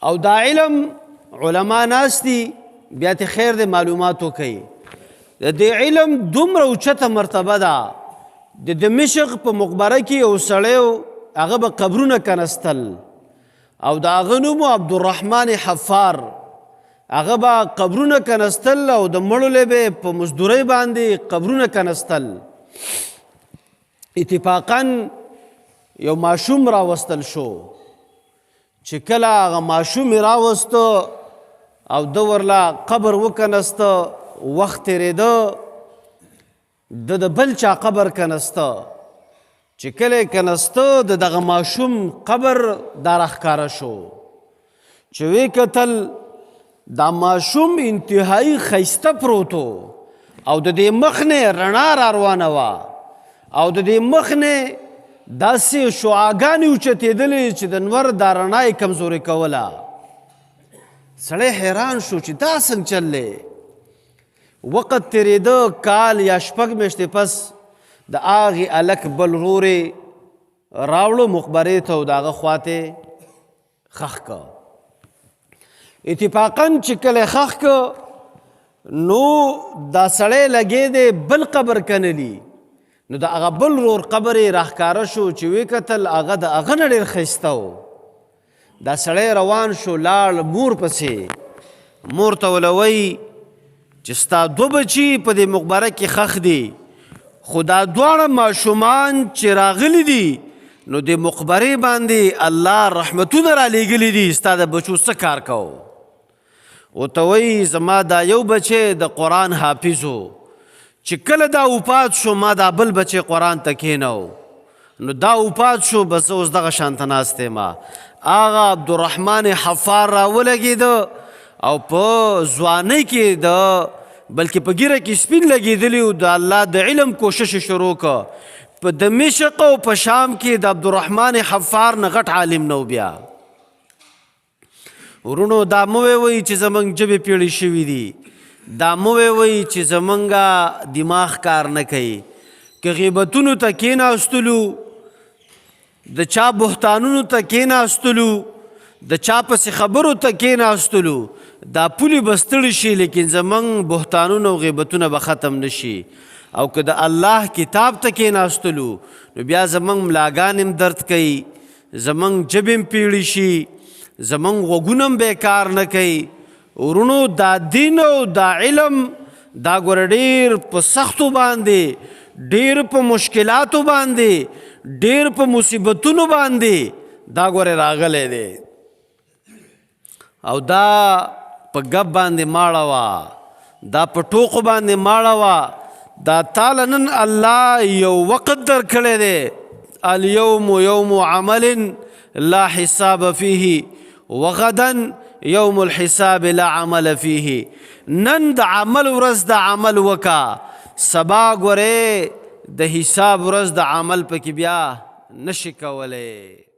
او دا علم علما ناست دي بیا ته خیر د معلوماتو کوي. د دې علم دومره اوچته مرتبه ده. د دمشق په مقبره کې یو سړی هغه به قبرونه کنستل او د هغه نوم عبدالرحمن حفار. هغه به قبرونه کنستل او د مړو به په مزدورۍ باندې قبرونه کنستل. اتفاقا یو ماشوم راوستل شو چې کله هغه ماشوم راوسته او د ورلا قبر وکنسته، وخت تېرېده د بل چا قبر کنسته. چې کله یې کنسته د دغه ماشوم قبر دا راښکاره شو چې ویې کتل دا ماشوم انتهایی ښایسته پروتو او د دې مخ نه رڼا را روانه وه او د دې مخ نه داسې شعاګانې اوچتېدلې چې د نور دا رڼا یې کمزورې کوله. سړی حیران شو چې دا څنګه چل دی. وقت تېرېده، کال یا 6 میاشتې پس د هغې هلک بل ورور یې راوړو مقبرې ته او د هغه خواته ښخ که. اتفاقا چې کله یې ښخ که نو دا سړی لګې دی بل قبر کنلي. نو د هغه بل ورور قبر یې راښکاره شو چې ویې کتل هغه د هغه نه ډېر ښایسته و. دا سړی روان شو لاړ مور پسې. مور ته ولوی چې ستا 2 بچي په دې مقبره کې ښخ دي، خو دا دواړه ماشومان چې راغلي دي نو د مقبرې باندې الله رحمتونه رالیږلي دي، ستا د بچو څه کار کوو؟ ورته وایي زما دا یو بچی د قرآن حافظ و، چې کله دا وفات شو ما دا بل بچی قرآن ته کښېنو، نو دا وفات شو بس اوس دغه شانته ناست یم. هغه عبدالرحمن حفار راولګېده او په ځوانۍ کې بلکې په ګیره کې سپین لګېدلی و، د الله د علم کوشش شروع که. په دمشق او په شام کې د عبدالرحمن حفار نه غټ عالم نه و. بیا ورونو دا مه وایئ چې زموږ ژبې پیړې شوي دي، دا مه وایئ چې زموږ دماغ کار نه کوي. که غیبتونو ته کېناستلو، د چا بهتانونو ته کېناستلو، د چا پسې خبرو ته کېناستلو، دا پولې به ستړي شي لیکن زموږ بهتانونه او غیبتونه به ختم نه شي. او که د الله کتاب ته کېناستلو نو بیا زموږ ملاګان هم درد کوي، زموږ ژبې هم پیړې شي، زموږ غوږونه هم بیکار نه کوي. ورونو دا دین او دا علم دا ګوره ډېر په سختو باندې، ډېر په مشکلاتو باندې، ډېر په مصیبتونو باندې دا ګوره راغلی دی او دا په ګپ باندې ماړه وه، دا په ټوقو باندې ماړه وه. دا تاله نن الله یو وقت درکړی دی، الیوم یوم عمل لا حساب فیه وغدا یوم الحساب لا عمل فیه. نن د عمل ورځ د عمل وکا، سبا ګورې د حساب ورځ د عمل پکې بیا نشي کولی.